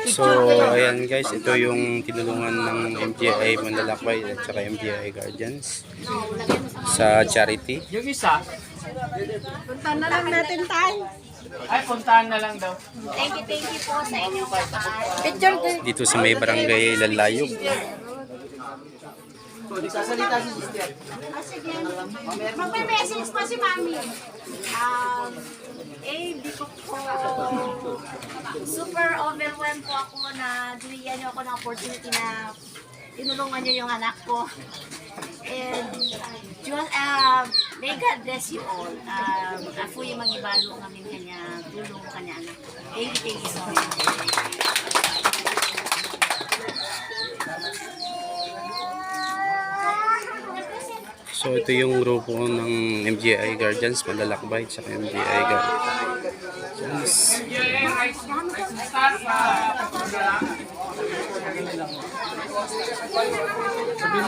So, ayan guys, ito yung tinulungan ng MGI Manlalakbay at saka MGI Guardians sa charity. Yung isa, Punta na lang natin tayo. ay puntahan na lang daw. Thank you po sa inyong kapal. Picture din. Dito sa may barangay Lalayog. Sasalita si sister. Sige. Magme-message po si Mami. Di ko po super overwhelmed po ako na binigyan niyo ako ng opportunity na tinulungan niyo yung anak ko. And may God bless you all. Ako yung mag-ibalo ng kanya tulong kanya anak. Thank you so much. So, ito yung grupo ng MGI Guardians Manlalakbay at saka MGI Guardians. Sabi